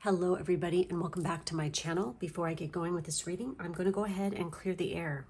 Hello everybody and welcome back to my channel. Before I get going with this reading, I'm going to go ahead and clear the air.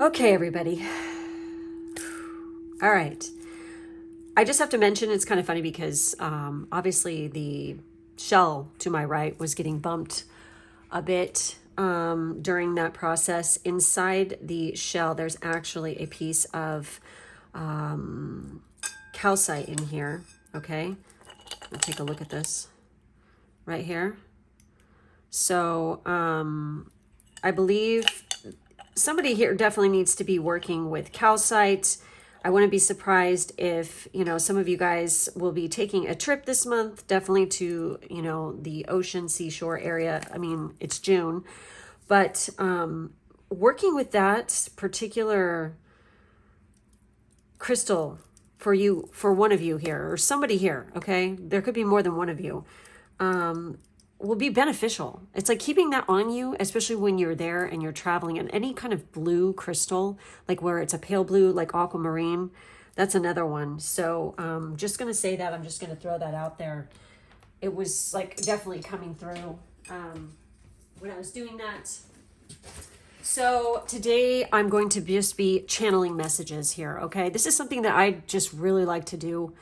Okay, everybody. All right. I just have to mention, it's kind of funny because obviously the shell to my right was getting bumped a bit during that process. Inside the shell, there's actually a piece of calcite in here. Okay. Let's take a look at this right here. So I believe somebody here definitely needs to be working with calcite. I wouldn't be surprised if, some of you guys will be taking a trip this month, definitely to, the ocean seashore area. I mean, it's June, but working with that particular crystal for you, for one of you here or somebody here, okay? There could be more than one of you. Will be beneficial. It's like keeping that on you, especially when you're there and you're traveling, and any kind of blue crystal, like where it's a pale blue, like aquamarine, that's another one. So just going to say that, I'm just going to throw that out there. It was like definitely coming through when I was doing that. So today I'm going to just be channeling messages here. Okay. This is something that I just really like to do.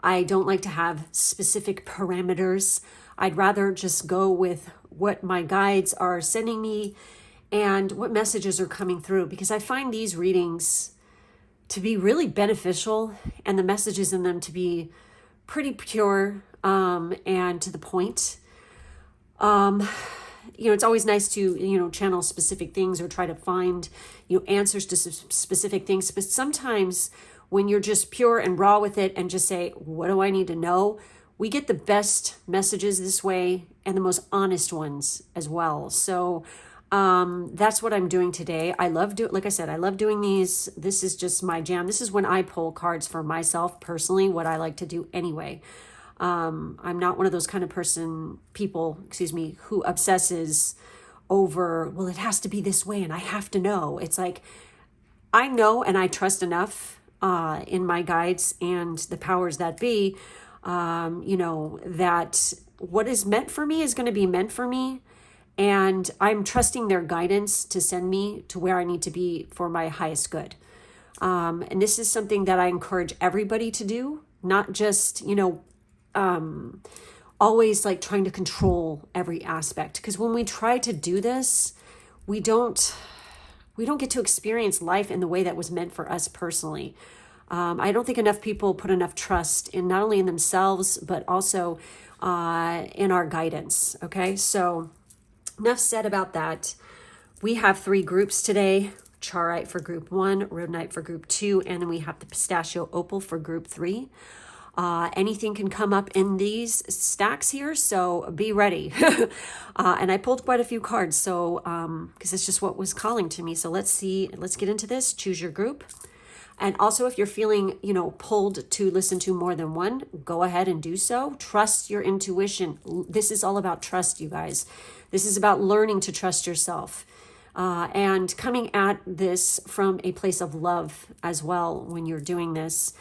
I don't like to have specific parameters. I'd rather just go with what my guides are sending me and what messages are coming through, because I find these readings to be really beneficial and the messages in them to be pretty pure and to the point. It's always nice to, channel specific things or try to find, answers to specific things. But sometimes when you're just pure and raw with it and just say, what do I need to know? We get the best messages this way and the most honest ones as well. So that's what I'm doing today. I love like I said, I love doing these. This is just my jam. This is when I pull cards for myself personally, what I like to do anyway. I'm not one of those kind of people, who obsesses over, well, it has to be this way and I have to know. It's like, I know and I trust enough in my guides and the powers that be, that what is meant for me is going to be meant for me. And I'm trusting their guidance to send me to where I need to be for my highest good. And this is something that I encourage everybody to do, not just, always like trying to control every aspect. Because when we try to do this, we don't get to experience life in the way that was meant for us personally. I don't think enough people put enough trust in not only in themselves, but also in our guidance. Okay, so enough said about that. We have 3 groups today. Charoite for group 1, Rhodonite for group 2, and then we have the Pistachio Opal for group 3. Anything can come up in these stacks here, so be ready. And I pulled quite a few cards, so because it's just what was calling to me. So let's get into this. Choose your group. And also, if you're feeling, pulled to listen to more than one, go ahead and do so. Trust your intuition. This is all about trust, you guys. This is about learning to trust yourself. And coming at this from a place of love as well when you're doing this.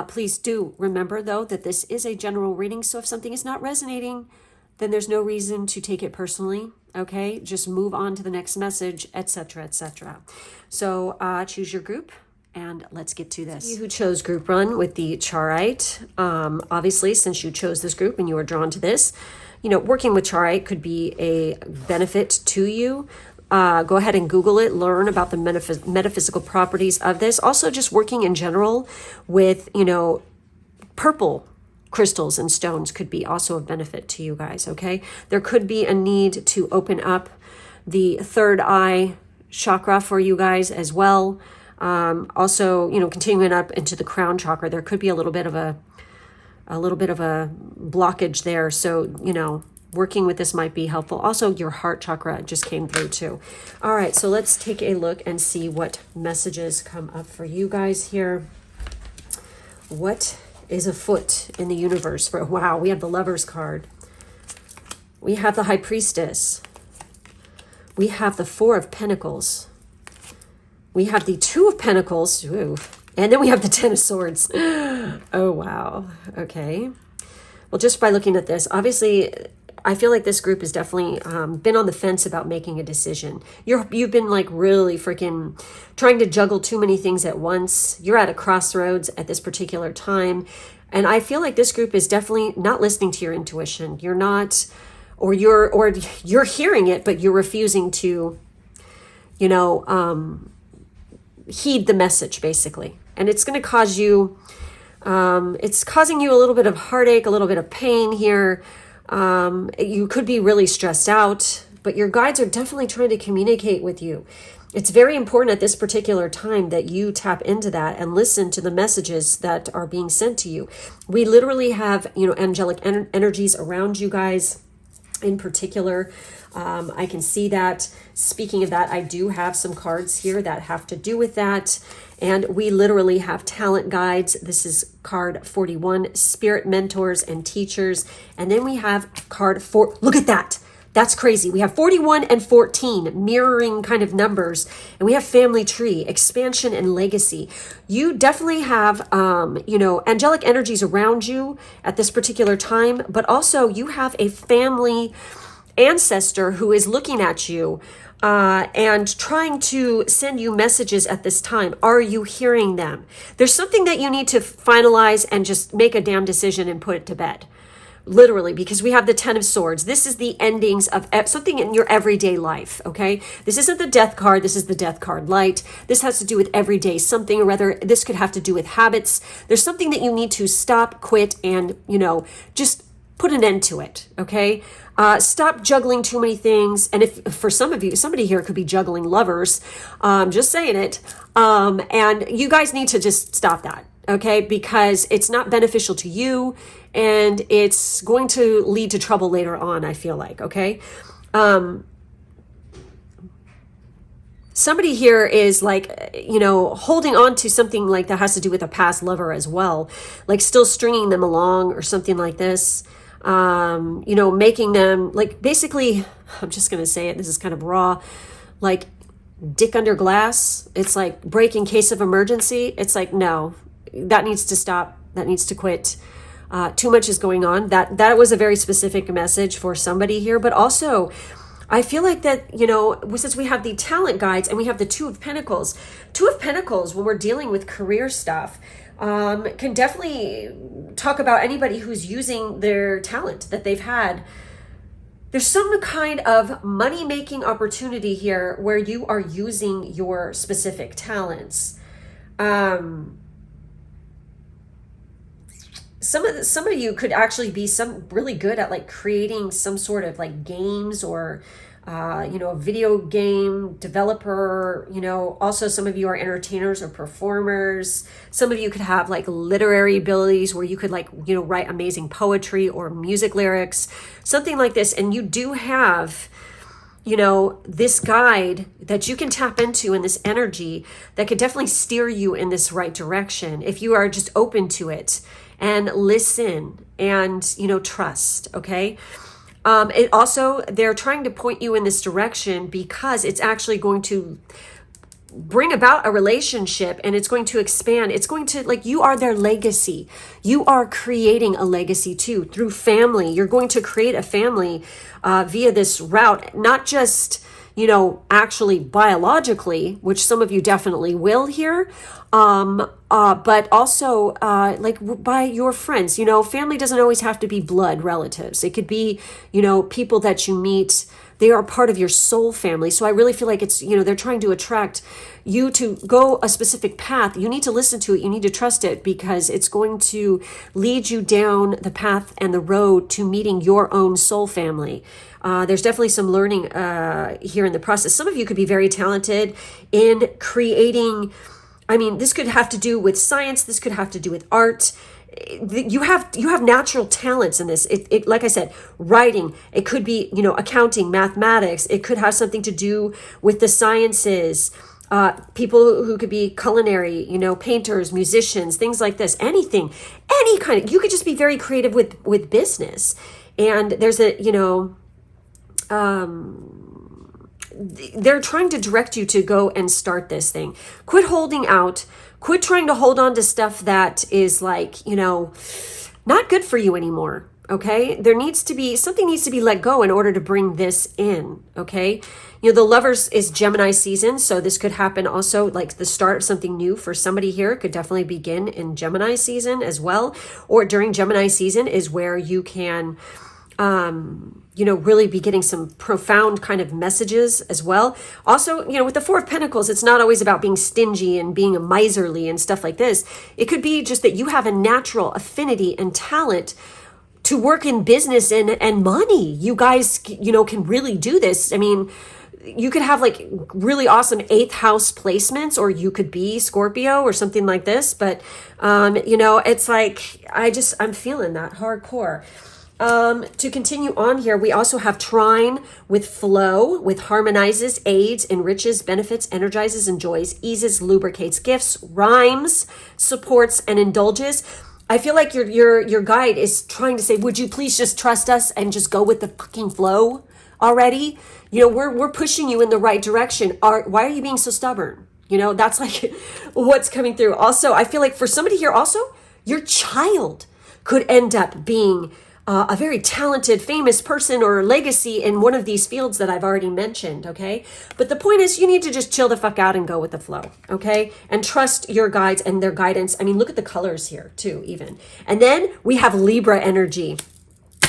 Please do remember, though, that this is a general reading. So if something is not resonating, then there's no reason to take it personally. Okay, just move on to the next message, etc., etc. So choose your group. And let's get to this. You who chose group run with the Charite, obviously, since you chose this group and you were drawn to this, working with Charite could be a benefit to you. Go ahead and Google it, learn about the metaphysical properties of this. Also, just working in general with, purple crystals and stones could be also of benefit to you guys, okay? There could be a need to open up the third eye chakra for you guys as well. Also, continuing up into the crown chakra, there could be a little bit of a blockage there. So, working with this might be helpful. Also, your heart chakra just came through too. All right, so let's take a look and see what messages come up for you guys here. What is afoot in the universe wow, we have the Lovers card. We have the High Priestess. We have the Four of Pentacles. We have the Two of Pentacles, ooh, and then we have the Ten of Swords. Oh, wow. Okay. Well, just by looking at this, obviously, I feel like this group has definitely been on the fence about making a decision. You've been like really freaking trying to juggle too many things at once. You're at a crossroads at this particular time. And I feel like this group is definitely not listening to your intuition. You're not, or you're hearing it, but you're refusing to, heed the message, basically. And it's going to cause you, it's causing you a little bit of heartache, a little bit of pain here. You could be really stressed out, but your guides are definitely trying to communicate with you. It's very important at this particular time that you tap into that and listen to the messages that are being sent to you. We literally have, angelic energies around you guys in particular. I can see that. Speaking of that, I do have some cards here that have to do with that. And we literally have talent guides. This is card 41, spirit mentors and teachers. And then we have card 4. Look at that. That's crazy. We have 41 and 14 mirroring kind of numbers. And we have family tree, expansion and legacy. You definitely have, angelic energies around you at this particular time. But also you have a family ancestor who is looking at you and trying to send you messages at this time. Are you hearing them? There's something that you need to finalize and just make a damn decision and put it to bed. Literally, because we have the Ten of Swords. This is the endings of something in your everyday life, okay? This isn't the Death card. This is the Death card light. This has to do with everyday something, or rather, this could have to do with habits. There's something that you need to stop, quit, and, just put an end to it, okay? Stop juggling too many things. And if for some of you, somebody here could be juggling lovers, just saying it. And you guys need to just stop that, okay? Because it's not beneficial to you and it's going to lead to trouble later on, I feel like, okay? Somebody here is like, holding on to something like that has to do with a past lover as well, like still stringing them along or something like this. Making them like, basically, I'm just going to say it, this is kind of raw, like dick under glass. It's like break in case of emergency. It's like, no, that needs to stop. That needs to quit. Too much is going on. That was a very specific message for somebody here, but also I feel like that, since we have the talent guides and we have the Two of Pentacles, when we're dealing with career stuff, can definitely talk about anybody who's using their talent that they've had. There's some kind of money-making opportunity here where you are using your specific talents. Some of you could actually be really good at like creating some sort of like games or you know, a video game developer, you know, also some of you are entertainers or performers. Some of you could have like literary abilities where you could like, you know, write amazing poetry or music lyrics, something like this. And you do have, you know, this guide that you can tap into in this energy that could definitely steer you in this right direction if you are just open to it and listen and, you know, trust. Okay. It also, they're trying to point you in this direction because it's actually going to bring about a relationship and it's going to expand. It's going to, like, you are their legacy. You are creating a legacy too through family. You're going to create a family via this route, not just, you know, actually biologically, which some of you definitely will here, but also like by your friends. You know, family doesn't always have to be blood relatives. It could be, you know, people that you meet. They are part of your soul family. So I really feel like it's, you know, they're trying to attract you to go a specific path. You need to listen to it. You need to trust it because it's going to lead you down the path and the road to meeting your own soul family. There's definitely some learning here in the process. Some of you could be very talented in creating. I mean, this could have to do with science. This could have to do with art. You have natural talents in this. It like I said, writing. It could be, you know, accounting, mathematics. It could have something to do with the sciences. People who could be culinary, you know, painters, musicians, things like this. Anything, any kind of. You could just be very creative with business. And there's a, you know, they're trying to direct you to go and start this thing. Quit holding out. Quit trying to hold on to stuff that is like, you know, not good for you anymore. Okay. Something needs to be let go in order to bring this in. Okay. You know, the Lovers is Gemini season. So this could happen also like the start of something new for somebody here. It could definitely begin in Gemini season as well. Or during Gemini season is where you can, you know, really be getting some profound kind of messages as well. Also, you know, with the Four of Pentacles, it's not always about being stingy and being a miserly and stuff like this. It could be just that you have a natural affinity and talent to work in business and money. You guys, you know, can really do this. I mean, you could have like really awesome 8th house placements, or you could be Scorpio or something like this. But, you know, it's like, I'm feeling that hardcore. To continue on here, we also have trine with flow, with harmonizes, aids, enriches, benefits, energizes, enjoys, eases, lubricates, gifts, rhymes, supports, and indulges. I feel like your guide is trying to say, would you please just trust us and just go with the fucking flow already? You know, we're pushing you in the right direction. Why are you being so stubborn? You know, that's like what's coming through. Also, I feel like for somebody here also, your child could end up being a very talented, famous person or legacy in one of these fields that I've already mentioned, okay? But the point is you need to just chill the fuck out and go with the flow, okay? And trust your guides and their guidance. I mean, look at the colors here too, even. And then we have Libra energy.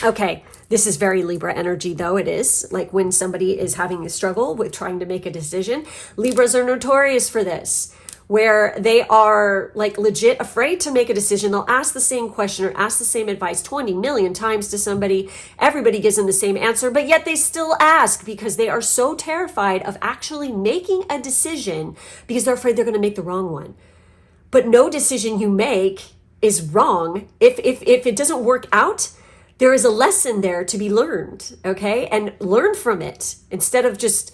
Okay, this is very Libra energy though. It is like when somebody is having a struggle with trying to make a decision. Libras are notorious for this, where they are like legit afraid to make a decision. They'll ask the same question or ask the same advice 20 million times to somebody. Everybody gives them the same answer, but yet they still ask because they are so terrified of actually making a decision because they're afraid they're going to make the wrong one. But no decision you make is wrong. If it doesn't work out, there is a lesson there to be learned, okay? And learn from it instead of just,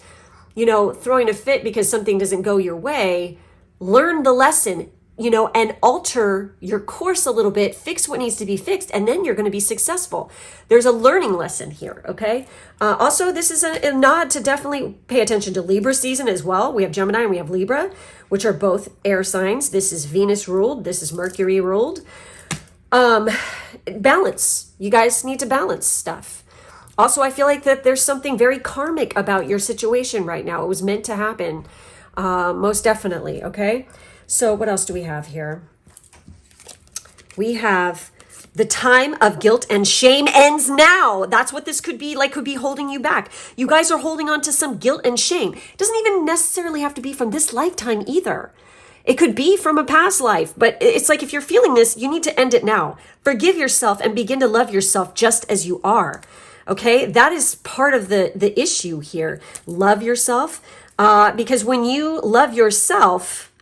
you know, throwing a fit because something doesn't go your way. Learn the lesson, you know, and alter your course a little bit, fix what needs to be fixed, and then you're going to be successful. There's a learning lesson here, okay? Also, this is a nod to definitely pay attention to Libra season as well. We have Gemini and we have Libra, which are both air signs. This is Venus ruled. This is Mercury ruled. Balance. You guys need to balance stuff. Also, I feel like that there's something very karmic about your situation right now. It was meant to happen. Most definitely. Okay. So what else do we have here? We have the time of guilt and shame ends now. That's what this could be like, could be holding you back. You guys are holding on to some guilt and shame. It doesn't even necessarily have to be from this lifetime either. It could be from a past life, but it's like if you're feeling this, you need to end it now. Forgive yourself and begin to love yourself just as you are. Okay, that is part of the issue here. Love yourself, because when you love yourself,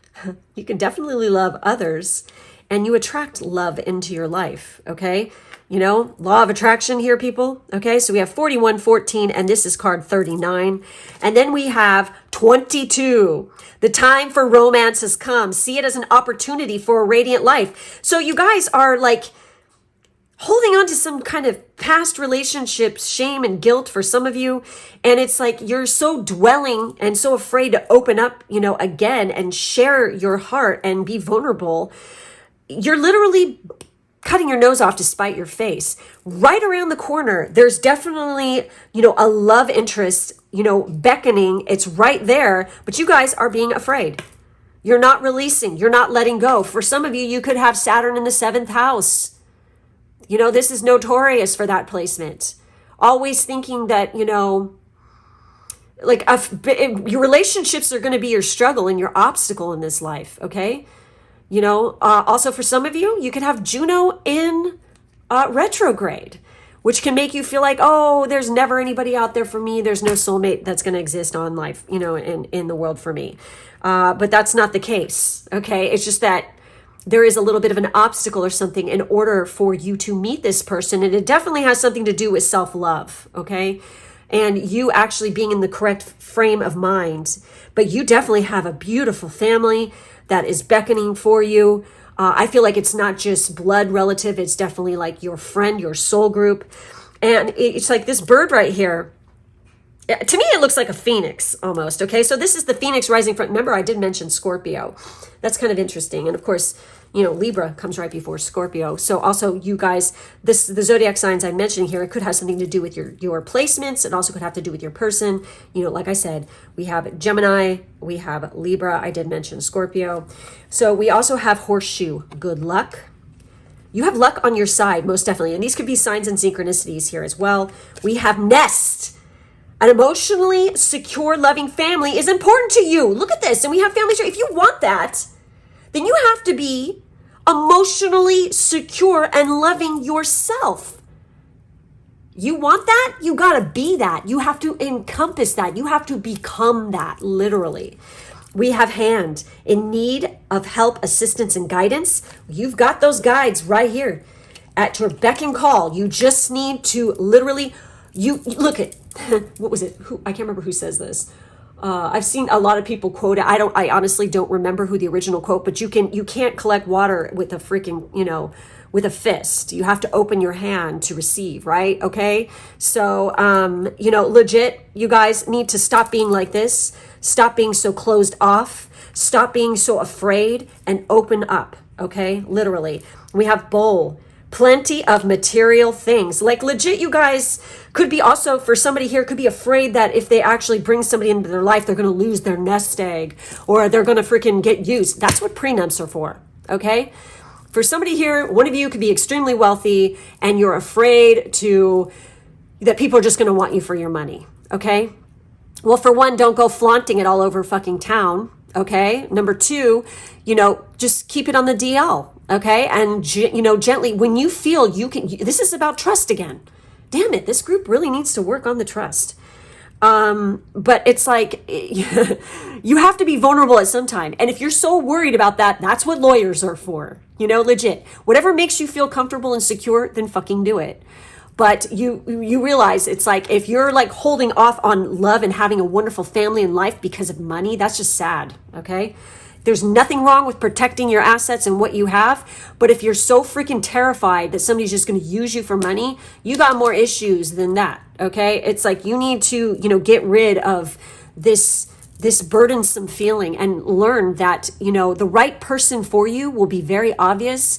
you can definitely love others, and you attract love into your life. Okay, you know, law of attraction here, people. Okay, so we have 41, 14, and this is card 39. And then we have 22. The time for romance has come. See it as an opportunity for a radiant life. So you guys are like holding on to some kind of past relationships, shame and guilt for some of you. And it's like you're so dwelling and so afraid to open up, you know, again and share your heart and be vulnerable. You're literally cutting your nose off to spite your face. Right around the corner, there's definitely, you know, a love interest, you know, beckoning. It's right there, but you guys are being afraid. You're not releasing. You're not letting go. For some of you, you could have Saturn in the 7th house. You know, this is notorious for that placement. Always thinking that, you know, like your relationships are going to be your struggle and your obstacle in this life, okay? You know, also for some of you, you could have Juno in retrograde, which can make you feel like, oh, there's never anybody out there for me. There's no soulmate that's going to exist on life, you know, in the world for me. But that's not the case, okay? It's just that there is a little bit of an obstacle or something in order for you to meet this person. And it definitely has something to do with self-love, okay? And you actually being in the correct frame of mind. But you definitely have a beautiful family that is beckoning for you. I feel like it's not just blood relative. It's definitely like your friend, your soul group. And it's like this bird right here. To me, it looks like a phoenix almost, okay? So this is the phoenix rising from, remember I did mention Scorpio. That's kind of interesting. And of course, you know, Libra comes right before Scorpio. So also you guys, the zodiac signs I'm mentioning here, it could have something to do with your placements. It also could have to do with your person. You know, like I said, we have Gemini, we have Libra. I did mention Scorpio. So we also have horseshoe, good luck. You have luck on your side, most definitely. And these could be signs and synchronicities here as well. We have nest. An emotionally secure, loving family is important to you. Look at this. And we have families. If you want that, then you have to be emotionally secure and loving yourself. You want that? You got to be that. You have to encompass that. You have to become that, literally. We have hand in need of help, assistance, and guidance. You've got those guides right here at your beck and call. You just need to literally, you look at, what was it? I can't remember who says this. I've seen a lot of people quote it. I honestly don't remember who the original quote, but you can't collect water with a freaking, you know, with a fist. You have to open your hand to receive, right? Okay. So, you know, legit, you guys need to stop being like this. Stop being so closed off. Stop being so afraid and open up. Okay. Literally. We have bowl. Plenty of material things. Like legit, you guys could be also, for somebody here, could be afraid that if they actually bring somebody into their life, they're going to lose their nest egg or they're going to freaking get used. That's what prenups are for, okay? For somebody here, one of you could be extremely wealthy and you're afraid that people are just going to want you for your money, okay? Well, for one, don't go flaunting it all over fucking town, okay? Number two, you know, just keep it on the DL. Okay. And, you know, gently, when you feel you can, this is about trust again. Damn it. This group really needs to work on the trust. But it's like, you have to be vulnerable at some time. And if you're so worried about that, that's what lawyers are for, you know, legit. Whatever makes you feel comfortable and secure, then fucking do it. But you realize it's like, if you're like holding off on love and having a wonderful family and life because of money, that's just sad. Okay. There's nothing wrong with protecting your assets and what you have. But if you're so freaking terrified that somebody's just going to use you for money, you got more issues than that. Okay. It's like you need to, you know, get rid of this burdensome feeling and learn that, you know, the right person for you will be very obvious.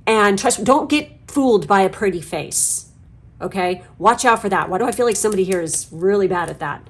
And trust, don't get fooled by a pretty face. Okay. Watch out for that. Why do I feel like somebody here is really bad at that?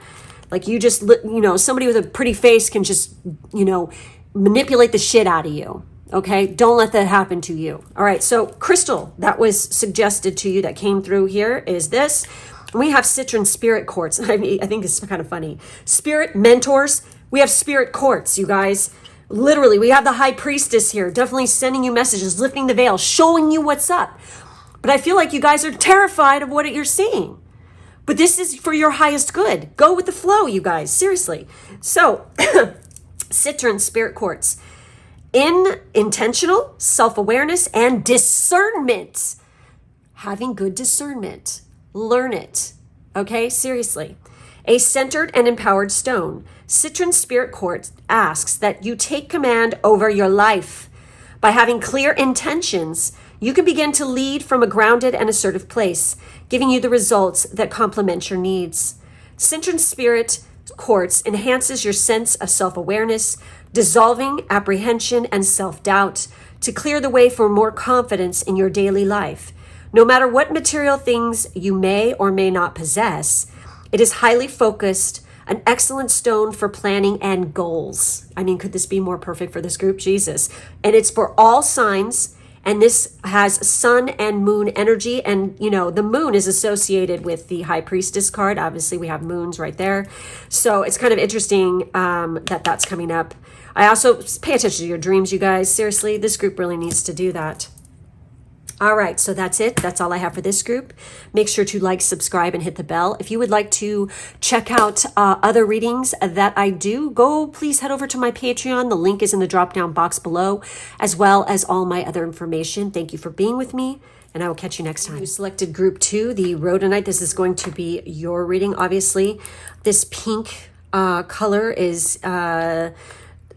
Like you just, you know, somebody with a pretty face can just, you know, manipulate the shit out of you. Okay. Don't let that happen to you. All right. So crystal that was suggested to you that came through here is this. We have citron spirit quartz. I mean, I think it's kind of funny. Spirit mentors. We have spirit quartz, you guys. Literally, we have the high priestess here, definitely sending you messages, lifting the veil, showing you what's up. But I feel like you guys are terrified of what you're seeing. But this is for your highest good. Go with the flow, you guys. Seriously. So, Citron Spirit Quartz. Intentional self-awareness and discernment. Having good discernment. Learn it. Okay? Seriously. A centered and empowered stone. Citron Spirit Quartz asks that you take command over your life. By having clear intentions, you can begin to lead from a grounded and assertive place, giving you the results that complement your needs. Citron Spirit Quartz enhances your sense of self-awareness, dissolving apprehension and self-doubt to clear the way for more confidence in your daily life. No matter what material things you may or may not possess, it is highly focused, an excellent stone for planning and goals. I mean, could this be more perfect for this group? Jesus. And it's for all signs. And this has sun and moon energy. And, you know, the moon is associated with the High Priestess card. Obviously, we have moons right there. So it's kind of interesting that that's coming up. I also pay attention to your dreams, you guys. Seriously, this group really needs to do that. All right, so that's it. That's all I have for this group. Make sure to like, subscribe, and hit the bell. If you would like to check out other readings that I do, please head over to my Patreon. The link is in the drop-down box below, as well as all my other information. Thank you for being with me, and I will catch you next time. You selected group 2, the rhodonite. This is going to be your reading, obviously. This pink color is...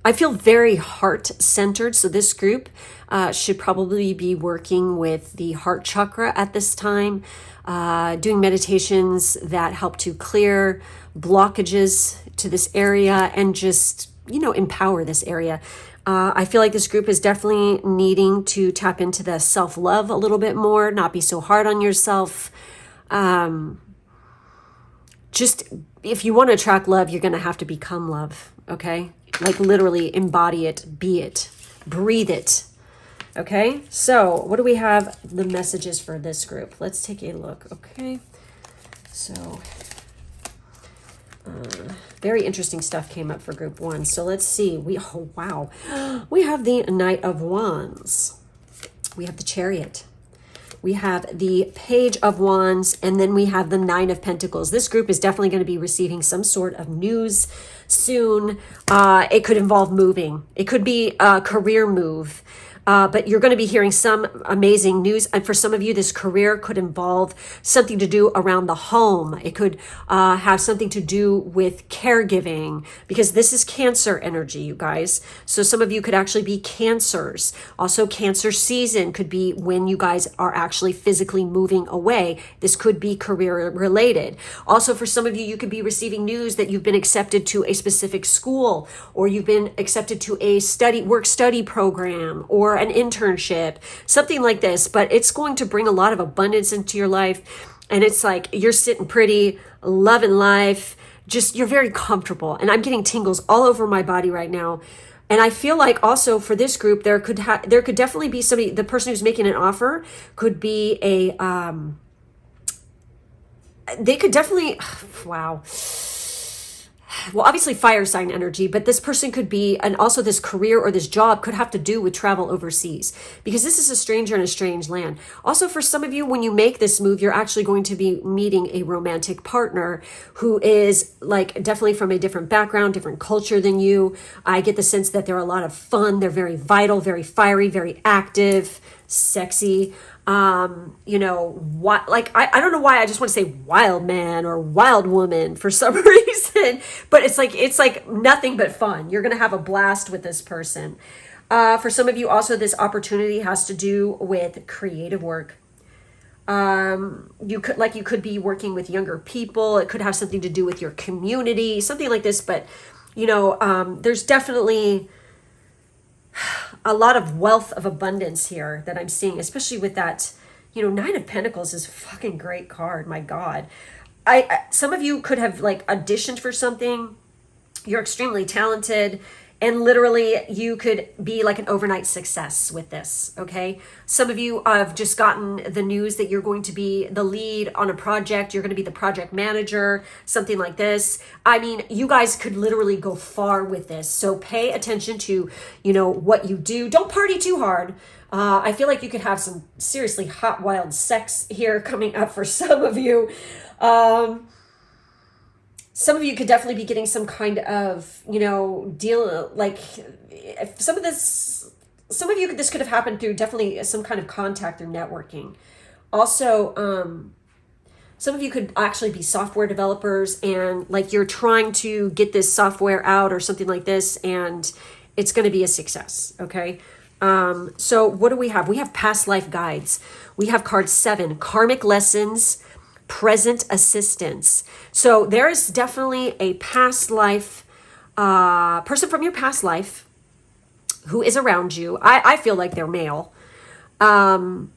I feel very heart-centered, so this group should probably be working with the heart chakra at this time, doing meditations that help to clear blockages to this area and just, you know, empower this area. I feel like this group is definitely needing to tap into the self-love a little bit more, not be so hard on yourself. Just, if you want to attract love, you're going to have to become love, okay? Like literally embody it, be it, breathe it. Okay, so what do we have the messages for this group? Let's take a look. Okay, so very interesting stuff came up for group 1. So let's see. Oh wow, we have the Knight of Wands. We have the Chariot. We have the Page of Wands, and then we have the Nine of Pentacles. This group is definitely going to be receiving some sort of news soon. It could involve moving. It could be a career move. But you're going to be hearing some amazing news. And for some of you, this career could involve something to do around the home. It could have something to do with caregiving, because this is Cancer energy, you guys. So some of you could actually be Cancers. Also, Cancer season could be when you guys are actually physically moving away. This could be career related. Also, for some of you, you could be receiving news that you've been accepted to a specific school, or you've been accepted to a work study program, or an internship, something like this. But it's going to bring a lot of abundance into your life, and it's like you're sitting pretty, loving life, just you're very comfortable. And I'm getting tingles all over my body right now. And I feel like also for this group, there could definitely be somebody, the person who's making an offer could be they could definitely, wow. Well, obviously fire sign energy, but this person could be, and also this career or this job could have to do with travel overseas, because this is a stranger in a strange land. Also, for some of you, when you make this move, you're actually going to be meeting a romantic partner who is like definitely from a different background, different culture than you. I get the sense that they're a lot of fun. They're very vital, very fiery, very active, sexy. You know what, like I don't know why I just want to say wild man or wild woman for some reason, but it's like nothing but fun. You're gonna have a blast with this person. For some of you also, this opportunity has to do with creative work. You could be working with younger people. It could have something to do with your community, something like this. But you know, there's definitely a lot of wealth of abundance here that I'm seeing, especially with that, you know, Nine of Pentacles is a fucking great card. My God. Some of you could have like auditioned for something. You're extremely talented, and literally you could be like an overnight success with this. Okay. Some of you have just gotten the news that you're going to be the lead on a project. You're going to be the project manager, something like this. I mean, you guys could literally go far with this. So pay attention to, you know, what you do. Don't party too hard. I feel like you could have some seriously hot, wild sex here coming up for some of you. Some of you could definitely be getting some kind of, deal, like some of you, this could have happened through definitely some kind of contact or networking. Also, some of you could actually be software developers and like you're trying to get this software out or something like this, and it's going to be a success. Okay. So what do we have? We have past life guides. We have card 7, karmic lessons, present assistance. So there is definitely a past life, person from your past life who is around you. I feel like they're male. And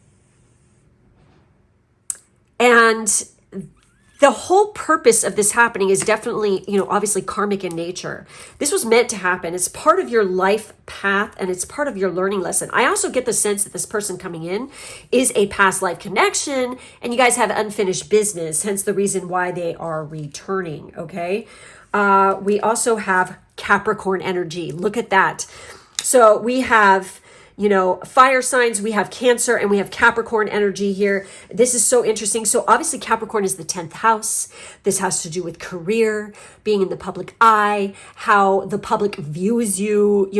the whole purpose of this happening is definitely, obviously karmic in nature. This was meant to happen. It's part of your life path and it's part of your learning lesson. I also get the sense that this person coming in is a past life connection and you guys have unfinished business, hence the reason why they are returning, okay? We also have Capricorn energy. Look at that. So we have fire signs, we have Cancer, and we have Capricorn energy here. This is so interesting. So obviously Capricorn is the 10th house. This has to do with career, being in the public eye, how the public views you,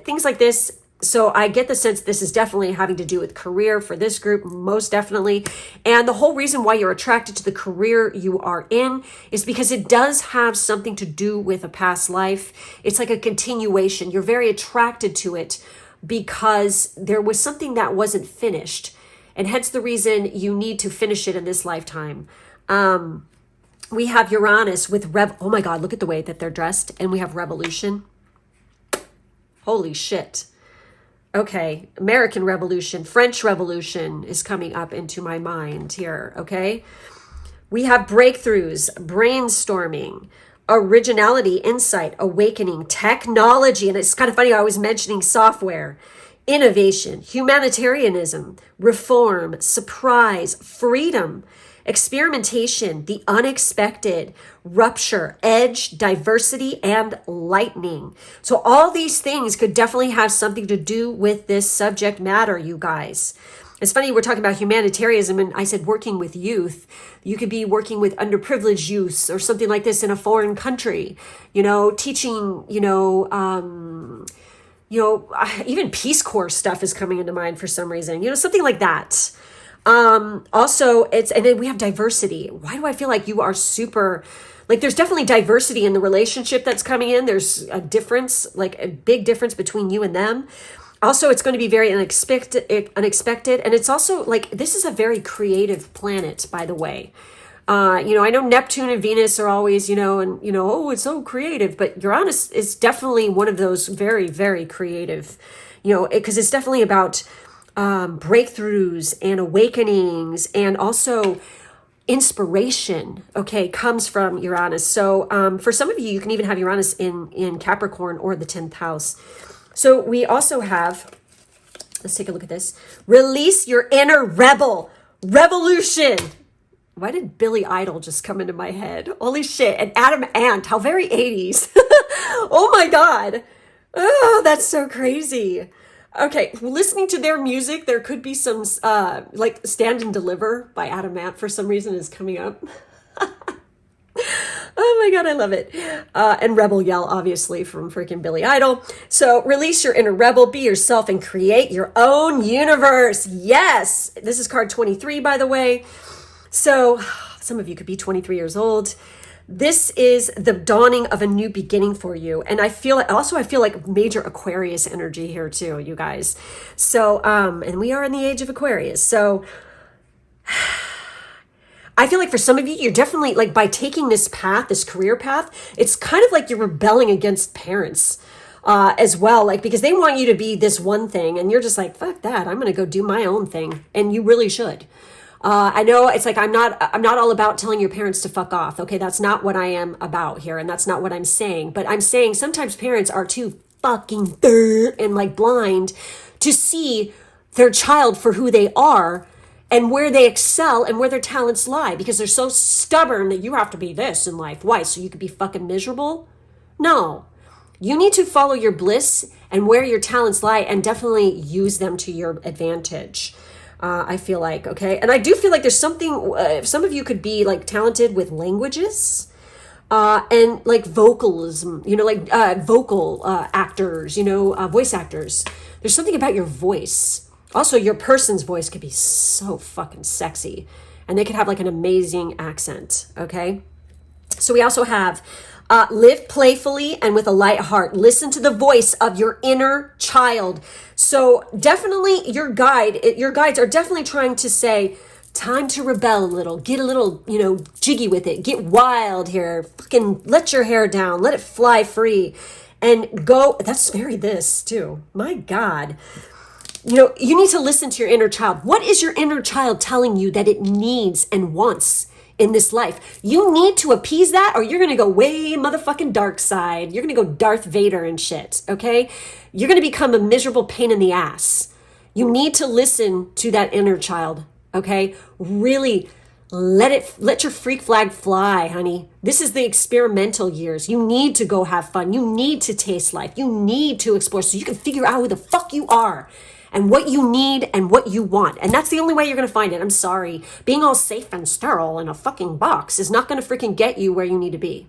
things like this. So I get the sense this is definitely having to do with career for this group, most definitely. And the whole reason why you're attracted to the career you are in is because it does have something to do with a past life. It's like a continuation. You're very attracted to it because there was something that wasn't finished, and hence the reason you need to finish it in this lifetime. We have Uranus with oh my God, look at the way that they're dressed. And we have revolution. Holy shit. Okay, American Revolution, French Revolution is coming up into my mind here, okay? We have breakthroughs, brainstorming, originality, insight, awakening, technology, and it's kind of funny, I was mentioning software, innovation, humanitarianism, reform, surprise, freedom, experimentation, the unexpected, rupture, edge, diversity, and lightning. So all these things could definitely have something to do with this subject matter, you guys. It's funny, we're talking about humanitarianism, and I said working with youth. You could be working with underprivileged youth or something like this in a foreign country, teaching, even Peace Corps stuff is coming into mind for some reason, something like that. Also, and then we have diversity. Why do I feel like you are super, like there's definitely diversity in the relationship that's coming in. There's a difference, like a big difference between you and them. Also, it's going to be very unexpected, and it's also like, this is a very creative planet, by the way. I know Neptune and Venus are always, oh, it's so creative, but Uranus is definitely one of those very, very creative, because it's definitely about breakthroughs and awakenings, and also inspiration, okay, comes from Uranus. So for some of you, you can even have Uranus in Capricorn or the 10th house. So we also have, let's take a look at this. Release your inner rebel. Revolution. Why did Billy Idol just come into my head? Holy shit. And Adam Ant, how very 80s. Oh my God. Oh, that's so crazy. Okay, listening to their music, there could be some, like Stand and Deliver by Adam Ant for some reason is coming up. Oh my God, I love it. And Rebel Yell, obviously, from freaking Billy Idol. So release your inner rebel, be yourself, and create your own universe. Yes. This is card 23, by the way. So some of you could be 23 years old. This is the dawning of a new beginning for you. And I feel like major Aquarius energy here too, you guys. So, and we are in the age of Aquarius. So I feel like for some of you, you're definitely like, by taking this path, this career path, it's kind of like you're rebelling against parents as well. Like, because they want you to be this one thing and you're just like, fuck that. I'm going to go do my own thing. And you really should. I know it's like, I'm not all about telling your parents to fuck off. Okay. That's not what I am about here. And that's not what I'm saying, but I'm saying sometimes parents are too fucking and like blind to see their child for who they are and where they excel and where their talents lie, because they're so stubborn that you have to be this in life. Why? So you could be fucking miserable? No. You need to follow your bliss and where your talents lie, and definitely use them to your advantage. I feel like, okay? And I do feel like there's something, some of you could be like talented with languages, and like vocalism, you know, like vocal actors, you know, voice actors. There's something about your voice. Also, your person's voice could be so fucking sexy, and they could have like an amazing accent, okay? So we also have live playfully and with a light heart. Listen to the voice of your inner child. So definitely your guides are definitely trying to say, time to rebel a little, get a little, you know, jiggy with it, get wild here, fucking let your hair down, let it fly free and go. That's very this too. My God. You know, you need to listen to your inner child. What is your inner child telling you that it needs and wants in this life? You need to appease that, or you're going to go way motherfucking dark side. You're going to go Darth Vader and shit, okay? You're going to become a miserable pain in the ass. You need to listen to that inner child, okay? Really let your freak flag fly, honey. This is the experimental years. You need to go have fun. You need to taste life. You need to explore so you can figure out who the fuck you are and what you need and what you want. And that's the only way you're going to find it. I'm sorry. Being all safe and sterile in a fucking box is not going to freaking get you where you need to be.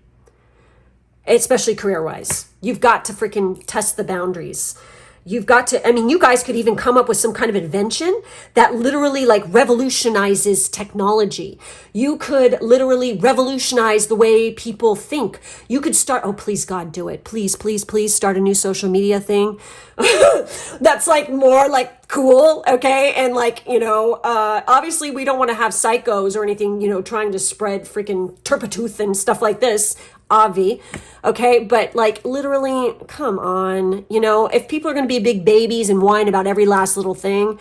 Especially career-wise. You've got to freaking test the boundaries. You've got to, I mean, you guys could even come up with some kind of invention that literally like revolutionizes technology. You could literally revolutionize the way people think. You could start, oh, please, God, do it. Please, please, please start a new social media thing. That's like more like cool, okay? And like, you know, obviously we don't want to have psychos or anything, you know, trying to spread freaking turpitude and stuff like this. Avi, okay, but like literally, come on, you know, if people are going to be big babies and whine about every last little thing,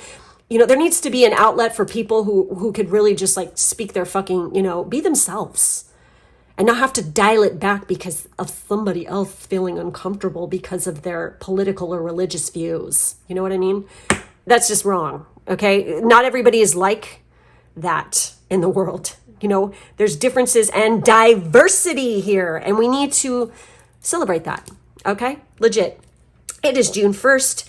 you know, there needs to be an outlet for people who could really just like speak their fucking, you know, be themselves and not have to dial it back because of somebody else feeling uncomfortable because of their political or religious views. You know what I mean? That's just wrong, okay? Not everybody is like that in the world. You know, there's differences and diversity here, and we need to celebrate that, okay? Legit. It is June 1st.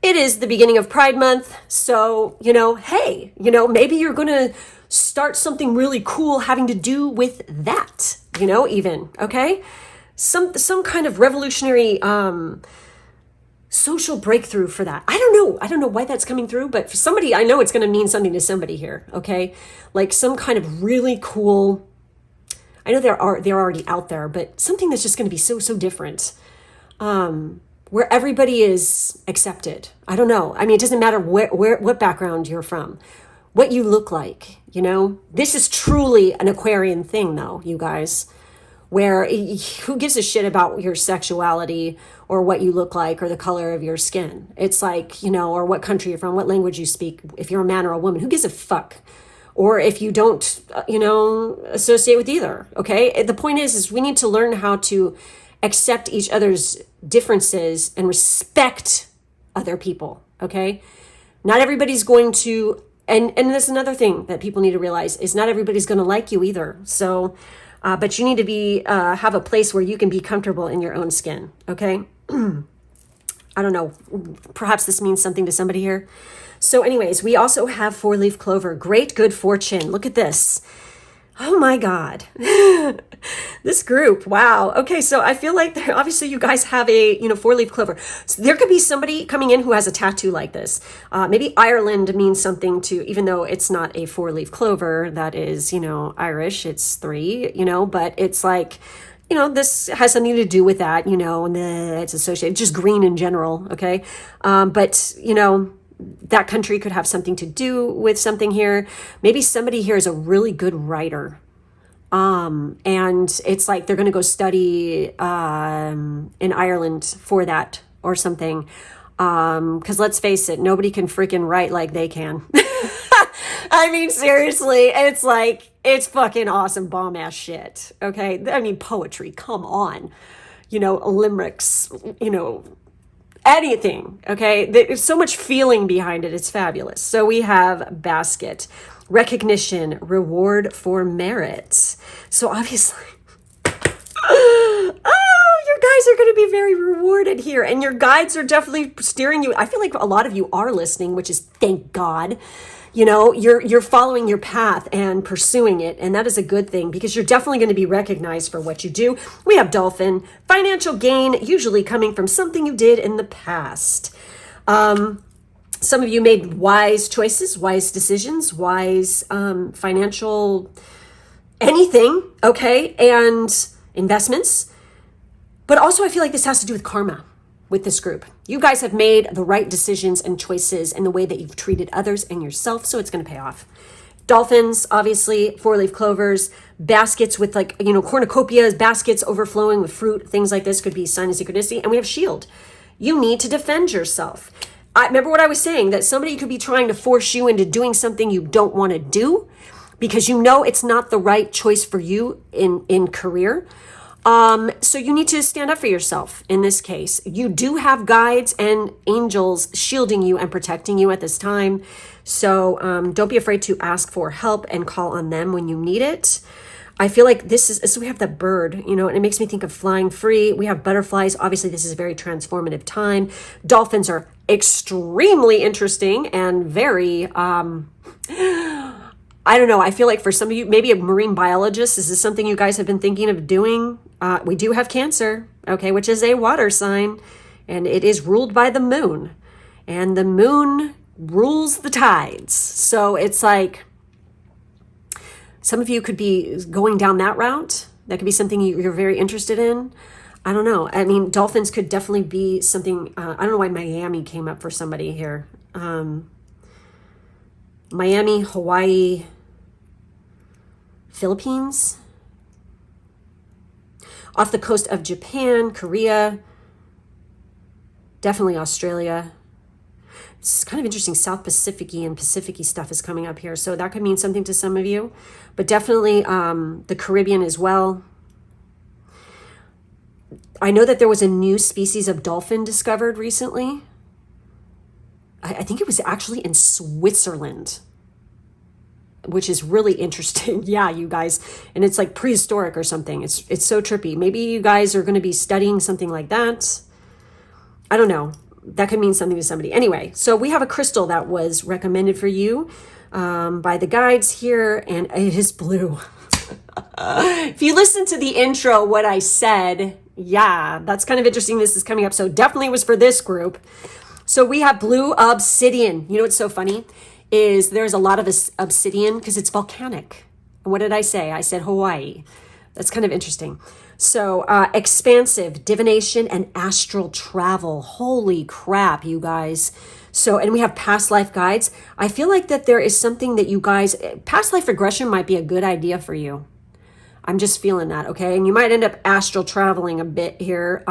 It is the beginning of Pride Month. So, you know, hey, you know, maybe you're going to start something really cool having to do with that, you know, even, okay? Some kind of revolutionary social breakthrough for that. I don't know why that's coming through, but for somebody, I know it's going to mean something to somebody here, okay? Like some kind of really cool, I know they're already out there, but something that's just going to be so different, where everybody is accepted. I don't know. I mean, it doesn't matter what background you're from, what you look like, you know? This is truly an Aquarian thing though, you guys, where who gives a shit about your sexuality or what you look like or the color of your skin? It's like, you know, or what country you're from, what language you speak, if you're a man or a woman, who gives a fuck? Or if you don't, you know, associate with either, okay? The point is we need to learn how to accept each other's differences and respect other people, okay? Not everybody's going to, and there's another thing that people need to realize is not everybody's going to like you either. So, but you need to be have a place where you can be comfortable in your own skin, okay? I don't know. Perhaps this means something to somebody here. So anyways, we also have 4-leaf clover. Great good fortune. Look at this. Oh my God. This group. Wow. Okay. So I feel like obviously you guys have a, you know, 4-leaf clover. So there could be somebody coming in who has a tattoo like this. Maybe Ireland means something to, even though it's not a 4-leaf clover, that is, you know, Irish, it's 3, you know, but it's like, you know, this has something to do with that, you know, and it's associated, just green in general. Okay. But you know, that country could have something to do with something here. Maybe somebody here is a really good writer. And it's like they're going to go study in Ireland for that or something. Because let's face it, nobody can freaking write like they can. I mean, seriously, it's like, it's fucking awesome bomb ass shit. Okay. I mean, poetry, come on, you know, limericks, you know, anything. Okay. There's so much feeling behind it. It's fabulous. So we have basket, recognition, reward for merit. So obviously, oh, you guys are going to be very rewarded here, and your guides are definitely steering you. I feel like a lot of you are listening, which is thank God. You know, you're following your path and pursuing it, and that is a good thing because you're definitely going to be recognized for what you do. We have Dolphin, financial gain, usually coming from something you did in the past. Some of you made wise choices, wise decisions, wise financial anything, okay, and investments. But also I feel like this has to do with karma with this group. You guys have made the right decisions and choices in the way that you've treated others and yourself, so it's going to pay off. Dolphins, obviously, 4-leaf clovers, baskets with like, you know, cornucopias, baskets overflowing with fruit, things like this could be sign of synchronicity. And we have shield. You need to defend yourself. I remember what I was saying, that somebody could be trying to force you into doing something you don't want to do because you know it's not the right choice for you in career. So you need to stand up for yourself in this case. You do have guides and angels shielding you and protecting you at this time. So don't be afraid to ask for help and call on them when you need it. I feel like this is, so we have that bird, you know, and it makes me think of flying free. We have butterflies. Obviously, this is a very transformative time. Dolphins are extremely interesting and very, I don't know. I feel like for some of you, maybe a marine biologist, this is something you guys have been thinking of doing. We do have Cancer, okay, which is a water sign, and it is ruled by the moon, and the moon rules the tides. So it's like some of you could be going down that route. That could be something you're very interested in. I don't know. I mean, dolphins could definitely be something. I don't know why Miami came up for somebody here. Miami, Hawaii, Philippines, off the coast of Japan, Korea, definitely Australia. It's kind of interesting. South Pacific-y and Pacific-y stuff is coming up here. So that could mean something to some of you, but definitely the Caribbean as well. I know that there was a new species of dolphin discovered recently. I think it was actually in Switzerland, which is really interesting. Yeah, you guys. And it's like prehistoric or something. It's so trippy. Maybe you guys are going to be studying something like that. I don't know. That could mean something to somebody. Anyway, so we have a crystal that was recommended for you by the guides here, and it is blue. If you listen to the intro, what I said, yeah, that's kind of interesting. This is coming up. So definitely was for this group. So we have blue obsidian. You know what's so funny is there's a lot of obsidian because it's volcanic. And what did I say? I said Hawaii. That's kind of interesting. So expansive, divination, and astral travel. Holy crap, you guys. So, and we have past life guides. I feel like that there is something that you guys, past life regression might be a good idea for you. I'm just feeling that, okay? And you might end up astral traveling a bit here.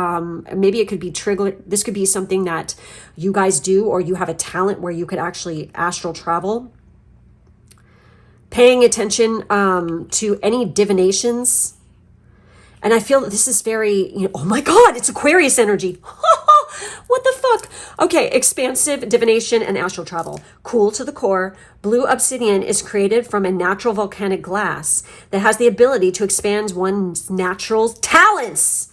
Maybe it could be triggered. This could be something that you guys do, or you have a talent where you could actually astral travel. Paying attention to any divinations. And I feel that this is very, you know, oh my God, it's Aquarius energy. What the fuck? Okay, expansive divination and astral travel. Cool to the core. Blue obsidian is created from a natural volcanic glass that has the ability to expand one's natural talents.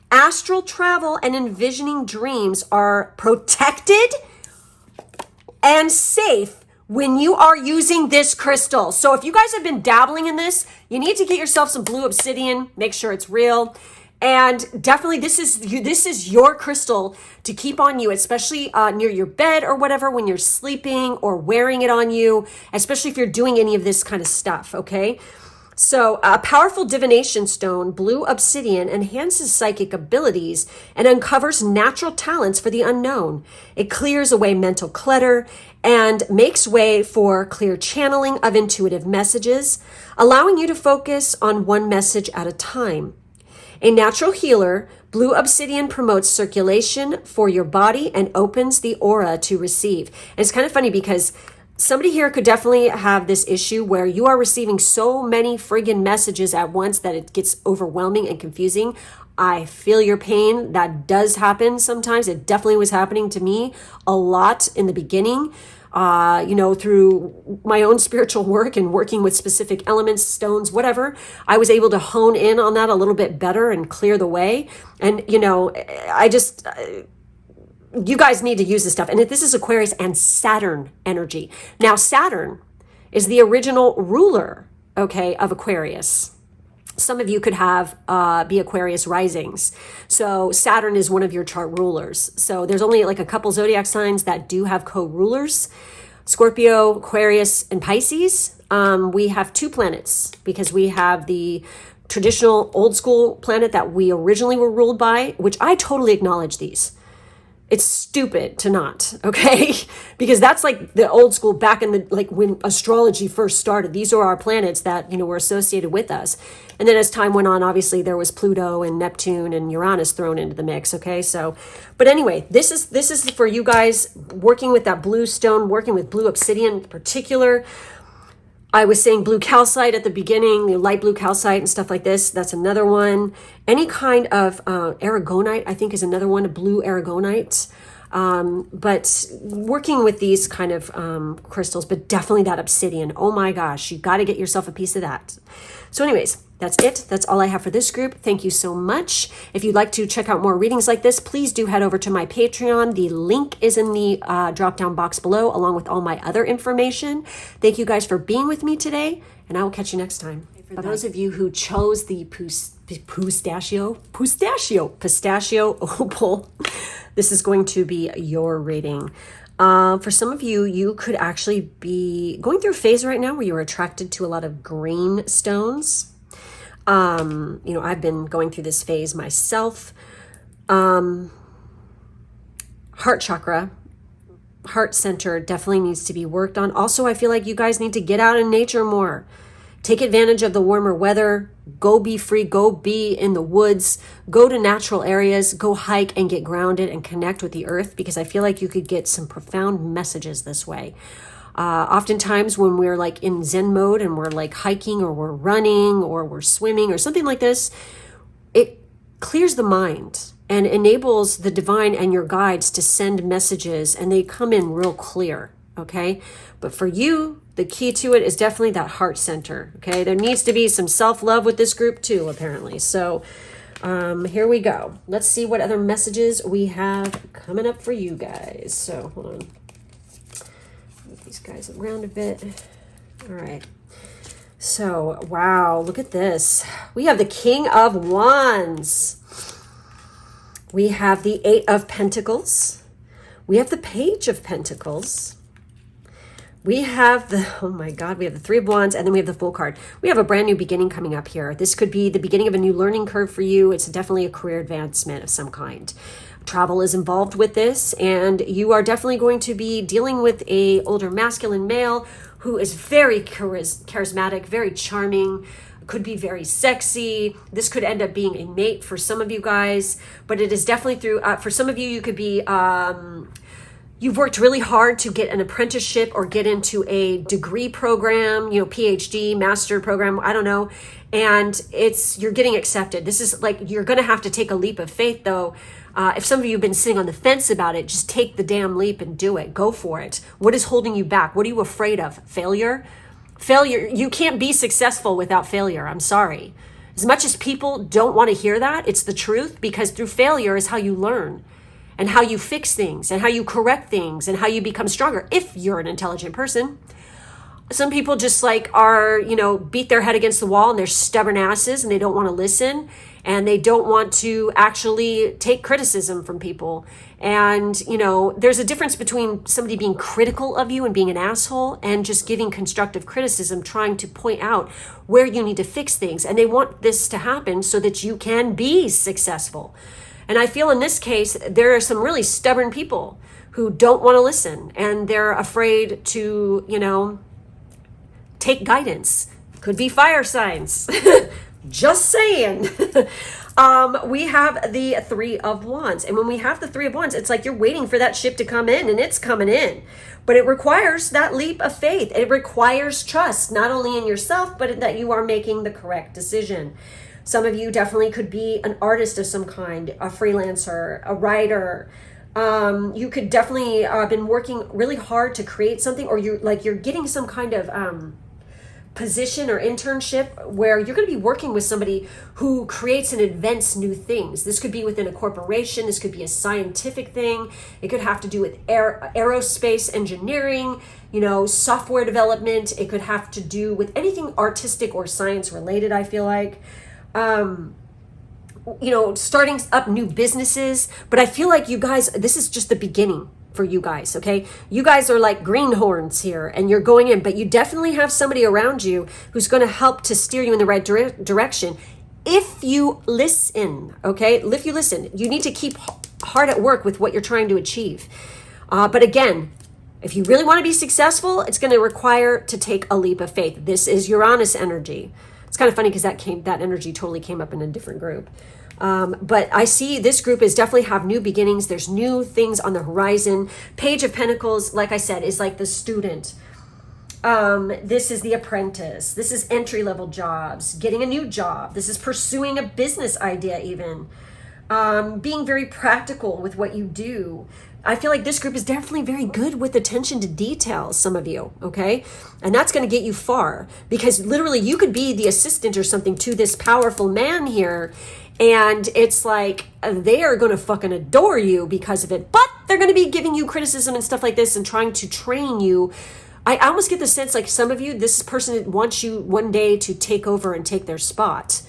Astral travel and envisioning dreams are protected and safe when you are using this crystal. So if you guys have been dabbling in this, you need to get yourself some blue obsidian, make sure it's real. And definitely this is your crystal to keep on you, especially near your bed or whatever, when you're sleeping or wearing it on you, especially if you're doing any of this kind of stuff, okay? So a powerful divination stone, blue obsidian, enhances psychic abilities and uncovers natural talents for the unknown. It clears away mental clutter and makes way for clear channeling of intuitive messages, allowing you to focus on one message at a time. A natural healer, blue obsidian promotes circulation for your body and opens the aura to receive. And it's kind of funny because somebody here could definitely have this issue where you are receiving so many friggin' messages at once that it gets overwhelming and confusing. I feel your pain. That does happen sometimes. It definitely was happening to me a lot in the beginning. you know, through my own spiritual work and working with specific elements, stones, whatever, I was able to hone in on that a little bit better and clear the way. And, you know, I just, you guys need to use this stuff. And this is Aquarius and Saturn energy. Now, Saturn is the original ruler, okay, of Aquarius. Some of you could have be Aquarius risings. So Saturn is one of your chart rulers. So there's only like a couple zodiac signs that do have co-rulers. Scorpio, Aquarius, and Pisces. We have 2 planets because we have the traditional old school planet that we originally were ruled by, which I totally acknowledge these. It's stupid to not, okay? Because that's like the old school back in the, like when astrology first started. These are our planets that, you know, were associated with us. And then as time went on, obviously there was Pluto and Neptune and Uranus thrown into the mix, okay? So, but anyway, this is for you guys working with that blue stone, working with blue obsidian in particular. I was saying blue calcite at the beginning, the light blue calcite and stuff like this. That's another one. Any kind of aragonite, I think, is another one, a blue aragonite. But working with these kind of crystals, but definitely that obsidian. Oh my gosh, you got to get yourself a piece of that. So anyways, that's it. That's all I have for this group. Thank you so much. If you'd like to check out more readings like this, please do head over to my Patreon. The link is in the drop-down box below, along with all my other information. Thank you guys for being with me today, and I will catch you next time. For those of you who chose the pistachio opal, this is going to be your reading. For some of you, you could actually be going through a phase right now where you're attracted to a lot of green stones. You know, I've been going through this phase myself. Heart chakra, heart center definitely needs to be worked on. Also, I feel like you guys need to get out in nature more. Take advantage of the warmer weather. Go be free. Go be in the woods. Go to natural areas. Go hike and get grounded and connect with the earth, because I feel like you could get some profound messages this way. Oftentimes when we're like in Zen mode and we're like hiking or we're running or we're swimming or something like this, it clears the mind and enables the divine and your guides to send messages, and they come in real clear, okay? But for you, the key to it is definitely that heart center, okay? There needs to be some self-love with this group too, apparently. So here we go. Let's see what other messages we have coming up for you guys. So hold on. Move these guys around a bit. All right. So, wow, look at this. We have the King of Wands. We have the 8 of Pentacles. We have the Page of Pentacles. We have the, oh my God, we have the 3 of Wands, and then we have the Fool card. We have a brand new beginning coming up here. This could be the beginning of a new learning curve for you. It's definitely a career advancement of some kind. Travel is involved with this, and you are definitely going to be dealing with a older masculine male who is very charismatic, very charming, could be very sexy. This could end up being a mate for some of you guys, but it is definitely through, for some of you, you could be, you've worked really hard to get an apprenticeship or get into a degree program, you know, PhD, master program, I don't know. And you're getting accepted. This is like, you're going to have to take a leap of faith though. If some of you have been sitting on the fence about it, just take the damn leap and do it. Go for it. What is holding you back? What are you afraid of? Failure? Failure. You can't be successful without failure. I'm sorry. As much as people don't want to hear that, it's the truth, because through failure is how you learn and how you fix things and how you correct things and how you become stronger if you're an intelligent person. Some people just like are, you know, beat their head against the wall and they're stubborn asses and they don't want to listen and they don't want to actually take criticism from people. And, you know, there's a difference between somebody being critical of you and being an asshole and just giving constructive criticism, trying to point out where you need to fix things. And they want this to happen so that you can be successful. And I feel in this case, there are some really stubborn people who don't want to listen and they're afraid to, you know, take guidance. Could be fire signs. Just saying. We have the 3 of Wands. And when we have the 3 of Wands, it's like you're waiting for that ship to come in, and it's coming in. But it requires that leap of faith. It requires trust, not only in yourself, but that you are making the correct decision. Some of you definitely could be an artist of some kind, a freelancer, a writer, You could definitely been working really hard to create something, or you're getting some kind of position or internship where you're going to be working with somebody who creates and invents new things. This could be within a corporation. This could be a scientific thing. It could have to do with aerospace engineering, software development. It could have to do with anything artistic or science related, I feel like. Starting up new businesses. But I feel like you guys, this is just the beginning for you guys, okay? You guys are like greenhorns here, and you're going in, but you definitely have somebody around you who's going to help to steer you in the right direction if you listen, okay? If you listen, you need to keep hard at work with what you're trying to achieve. But again, if you really want to be successful, it's going to require to take a leap of faith. This is Uranus energy. It's kind of funny because that energy totally came up in a different group. But I see this group is definitely have new beginnings. There's new things on the horizon. Page of Pentacles, like I said, is like the student. This is the apprentice. This is entry-level jobs, getting a new job. This is pursuing a business idea even. Being very practical with what you do. I feel like this group is definitely very good with attention to details, some of you, okay? And that's going to get you far, because literally you could be the assistant or something to this powerful man here, and it's like they are going to fucking adore you because of it, but they're going to be giving you criticism and stuff like this and trying to train you. I almost get the sense like some of you, this person wants you one day to take over and take their spot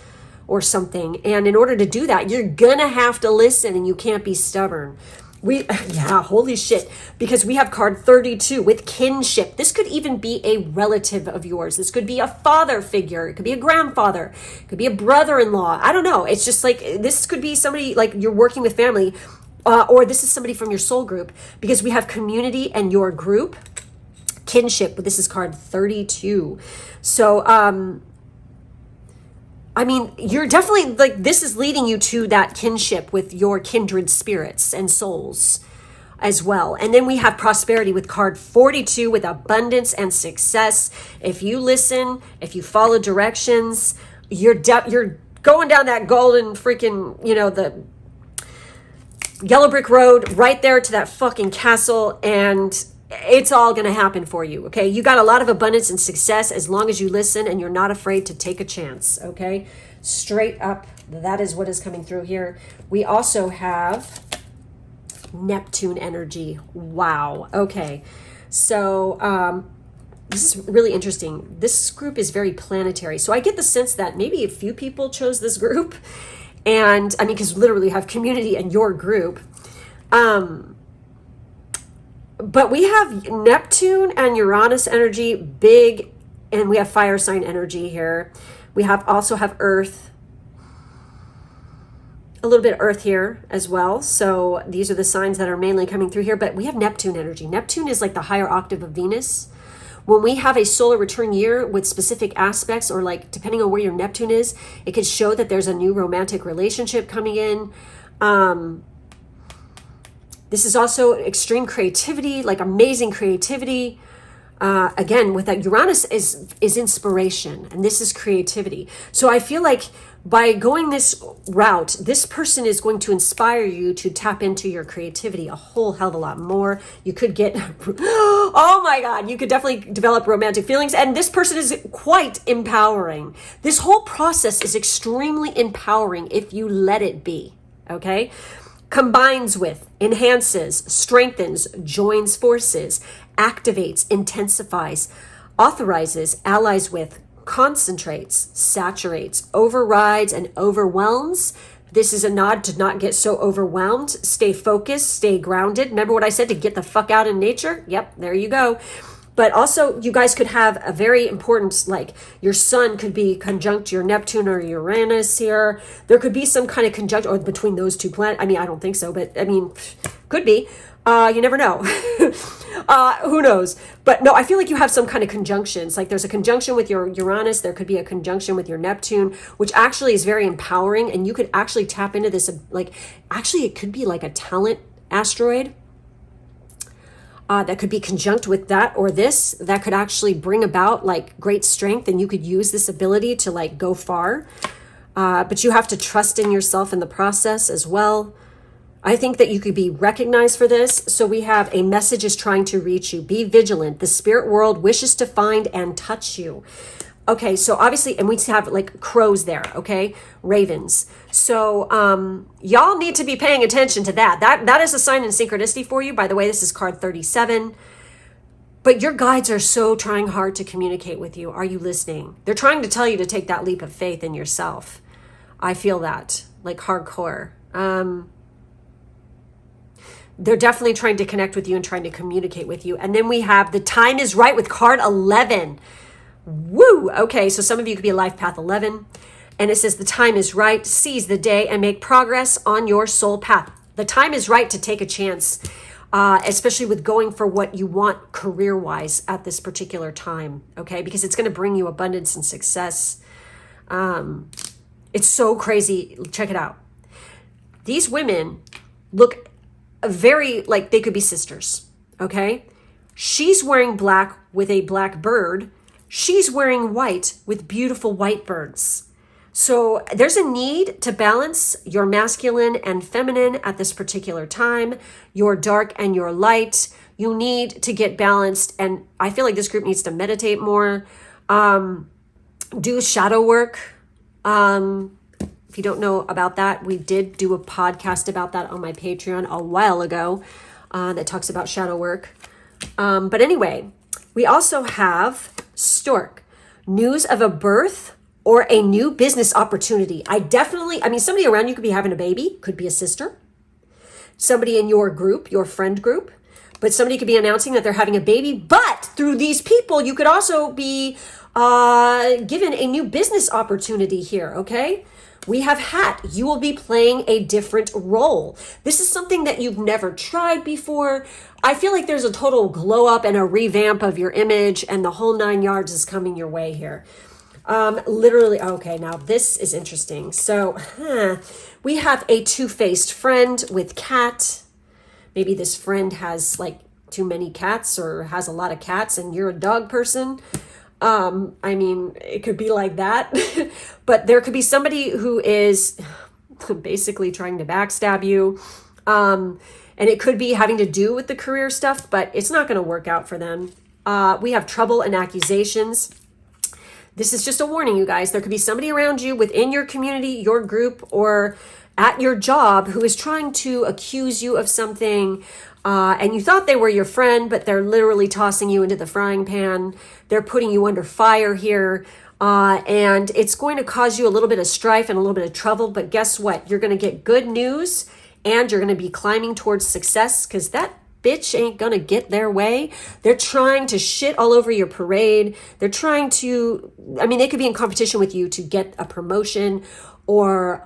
or something. And in order to do that, you're going to have to listen, and you can't be stubborn. Holy shit. Because we have card 32 with kinship. This could even be a relative of yours. This could be a father figure. It could be a grandfather. It could be a brother-in-law. I don't know. It's just like, this could be somebody like you're working with family, or this is somebody from your soul group, because we have community and your group. Kinship. This is card 32. So, you're definitely like, this is leading you to that kinship with your kindred spirits and souls as well. And then we have prosperity with card 42 with abundance and success. If you listen, if you follow directions, you're going down that golden freaking, the yellow brick road right there to that fucking castle, and it's all going to happen for you, okay? You got a lot of abundance and success as long as you listen and you're not afraid to take a chance, okay? Straight up, that is what is coming through here. We also have Neptune energy. Wow, okay. So this is really interesting. This group is very planetary. So I get the sense that maybe a few people chose this group. And because literally you have community and your group. But we have Neptune and Uranus energy, big, and we have fire sign energy here. We also have Earth, a little bit of Earth here as well. So these are the signs that are mainly coming through here, but we have Neptune energy. Neptune is like the higher octave of Venus. When we have a solar return year with specific aspects, or like depending on where your Neptune is, it can show that there's a new romantic relationship coming in. This is also extreme creativity, like amazing creativity. Again, with that, Uranus is inspiration, and this is creativity. So I feel like by going this route, this person is going to inspire you to tap into your creativity a whole hell of a lot more. You could get, oh my God, you could definitely develop romantic feelings. And this person is quite empowering. This whole process is extremely empowering if you let it be, okay? Combines with, enhances, strengthens, joins forces, activates, intensifies, authorizes, allies with, concentrates, saturates, overrides, and overwhelms. This is a nod to not get so overwhelmed. Stay focused, stay grounded. Remember what I said, to get the fuck out in nature? Yep, there you go. But also, you guys could have a very important, like your sun could be conjunct your Neptune or Uranus here. There could be some kind of conjunct, or between those two planets. I don't think so, but could be. You never know. Who knows? But no, I feel like you have some kind of conjunctions. Like there's a conjunction with your Uranus. There could be a conjunction with your Neptune, which actually is very empowering. And you could actually tap into this. It could be like a talent asteroid. That could be conjunct with that or this, that could actually bring about like great strength, and you could use this ability to like go far. But you have to trust in yourself in the process as well. I think that you could be recognized for this. So we have a message is trying to reach you. Be vigilant. The spirit world wishes to find and touch you. Okay, so obviously, and we have like crows there, okay? Ravens. So y'all need to be paying attention to that. That is a sign in synchronicity for you. By the way, this is card 37. But your guides are so trying hard to communicate with you. Are you listening? They're trying to tell you to take that leap of faith in yourself. I feel that, like hardcore. They're definitely trying to connect with you and trying to communicate with you. And then we have the time is right with card 11. Woo! Okay, so some of you could be a life path 11. And it says the time is right. Seize the day and make progress on your soul path. The time is right to take a chance, especially with going for what you want career-wise at this particular time, okay? Because it's going to bring you abundance and success. It's so crazy. Check it out. These women look very like they could be sisters, okay? She's wearing black with a black bird. She's wearing white with beautiful white birds. So there's a need to balance your masculine and feminine at this particular time, your dark and your light. You need to get balanced. And I feel like this group needs to meditate more, do shadow work. If you don't know about that, we did do a podcast about that on my Patreon a while ago that talks about shadow work. But anyway, we also have Stork, news of a birth or a new business opportunity. I mean, somebody around you could be having a baby, could be a sister, somebody in your group, your friend group, but somebody could be announcing that they're having a baby. But through these people, you could also be given a new business opportunity here, okay? We have hat. You will be playing a different role. This is something that you've never tried before. I feel like there's a total glow up and a revamp of your image, and the whole 9 yards is coming your way here. Literally, okay, now this is interesting. So we have a two-faced friend with cat. Maybe this friend has like too many cats or has a lot of cats and you're a dog person. I mean, it could be like that, but there could be somebody who is basically trying to backstab you. And it could be having to do with the career stuff, but it's not going to work out for them. We have trouble and accusations. This is just a warning, you guys. There could be somebody around you within your community, your group, or at your job who is trying to accuse you of something. And you thought they were your friend, but they're literally tossing you into the frying pan. They're putting you under fire here. And it's going to cause you a little bit of strife and a little bit of trouble. But guess what? You're going to get good news and you're going to be climbing towards success because that bitch ain't going to get their way. They're trying to shit all over your parade. They're trying to, I mean, they could be in competition with you to get a promotion or,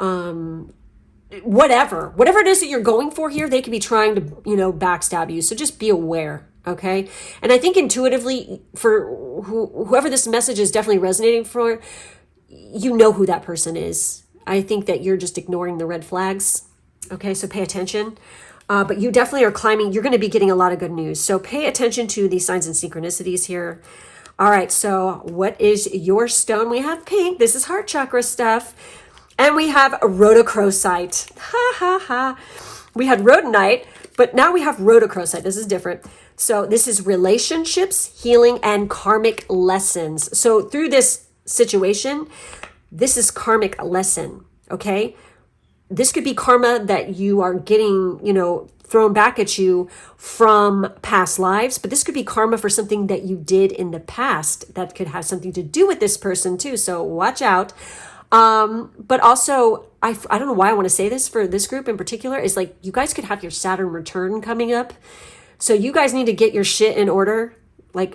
whatever it is that you're going for here, they could be trying to, backstab you. So just be aware. Okay. And I think intuitively for whoever this message is definitely resonating for, you know who that person is. I think that you're just ignoring the red flags. Okay. So pay attention. But you definitely are climbing. You're going to be getting a lot of good news. So pay attention to these signs and synchronicities here. All right. So what is your stone? We have pink. This is heart chakra stuff. And we have rhodochrosite. Ha ha ha. We had rhodonite, but now we have rhodochrosite. This is different. So this is relationships, healing, and karmic lessons. So through this situation, this is karmic lesson, okay? This could be karma that you are getting, thrown back at you from past lives, but this could be karma for something that you did in the past that could have something to do with this person too. So watch out. But also, I don't know why I want to say this for this group in particular, is like you guys could have your Saturn return coming up. So you guys need to get your shit in order,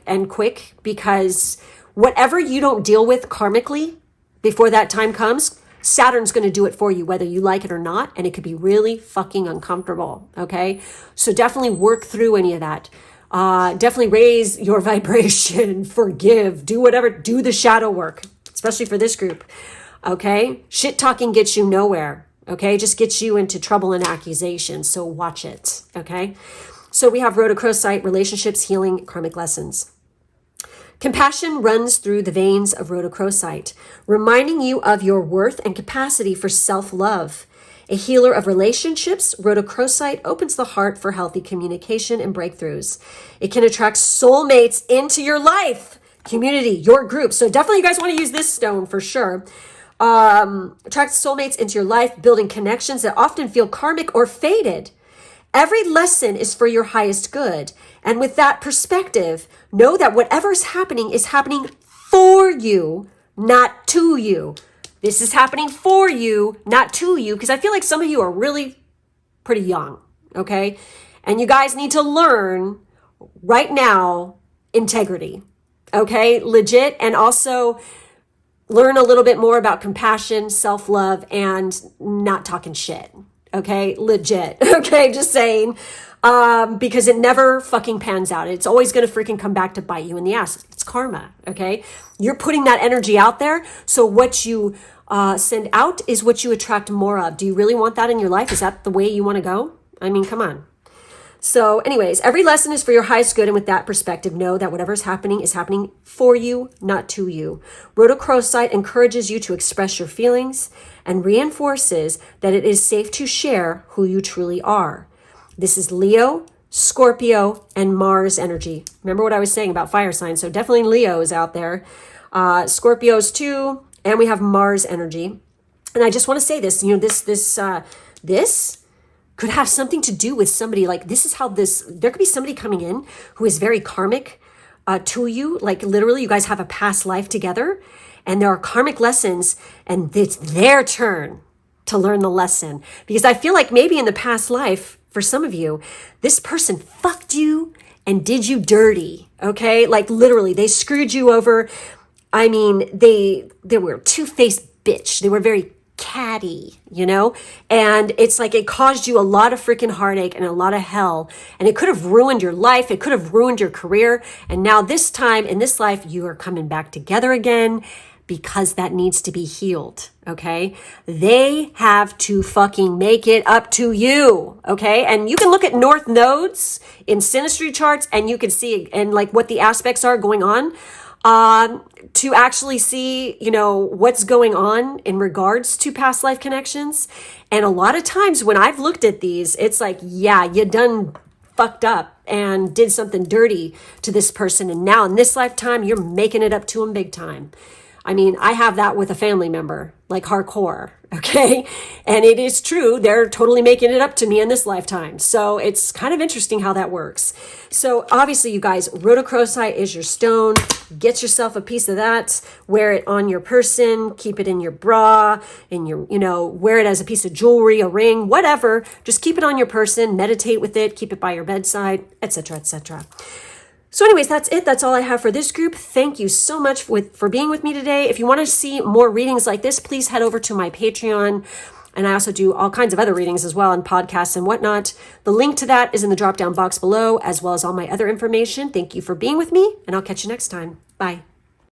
and quick, because whatever you don't deal with karmically before that time comes, Saturn's going to do it for you, whether you like it or not. And it could be really fucking uncomfortable. Okay. So definitely work through any of that. Definitely raise your vibration, forgive, do whatever, do the shadow work, especially for this group. Okay. Shit talking gets you nowhere. Okay. Just gets you into trouble and accusations. So watch it. Okay. So we have rhodochrosite, relationships, healing, karmic lessons. Compassion runs through the veins of rhodochrosite, reminding you of your worth and capacity for self-love. A healer of relationships, rhodochrosite opens the heart for healthy communication and breakthroughs. It can attract soulmates into your life, community, your group. So definitely you guys want to use this stone for sure. Attracts soulmates into your life, building connections that often feel karmic or fated. Every lesson is for your highest good. And with that perspective, know that whatever is happening for you, not to you. This is happening for you, not to you, because I feel like some of you are really pretty young, okay? And you guys need to learn right now integrity, okay? Legit. And also learn a little bit more about compassion, self-love, and not talking shit, okay? Legit, okay? Just saying, because it never fucking pans out. It's always going to freaking come back to bite you in the ass. It's karma, okay? You're putting that energy out there, so what you send out is what you attract more of. Do you really want that in your life? Is that the way you want to go? I mean, come on. So anyways, every lesson is for your highest good. And with that perspective, know that whatever is happening for you, not to you. Rhodochrosite encourages you to express your feelings and reinforces that it is safe to share who you truly are. This is Leo, Scorpio, and Mars energy. Remember what I was saying about fire signs. So definitely Leo is out there. Scorpios too. And we have Mars energy. And I just want to say this, this could have something to do with somebody, like there could be somebody coming in who is very karmic to you. Like literally you guys have a past life together and there are karmic lessons and it's their turn to learn the lesson. Because I feel like maybe in the past life, for some of you, this person fucked you and did you dirty, okay? Like literally they screwed you over. I mean, they were a two-faced bitch. They were very catty, and it's like it caused you a lot of freaking heartache and a lot of hell, and it could have ruined your life. It could have ruined your career. And now this time in this life, you are coming back together again because that needs to be healed, okay? They have to fucking make it up to you, okay? And you can look at north nodes in synastry charts and you can see and like what the aspects are going on. To actually see, what's going on in regards to past life connections. And a lot of times when I've looked at these, it's like, yeah, you done fucked up and did something dirty to this person. And now in this lifetime, you're making it up to them big time. I mean, I have that with a family member, like hardcore, okay? And it is true, they're totally making it up to me in this lifetime. So it's kind of interesting how that works. So obviously, you guys, rhodochrosite is your stone. Get yourself a piece of that, wear it on your person, keep it in your bra, in your, wear it as a piece of jewelry, a ring, whatever. Just keep it on your person, meditate with it, keep it by your bedside, etc., etc. So anyways, that's it. That's all I have for this group. Thank you so much for being with me today. If you want to see more readings like this, please head over to my Patreon. And I also do all kinds of other readings as well and podcasts and whatnot. The link to that is in the drop-down box below, as well as all my other information. Thank you for being with me, and I'll catch you next time. Bye.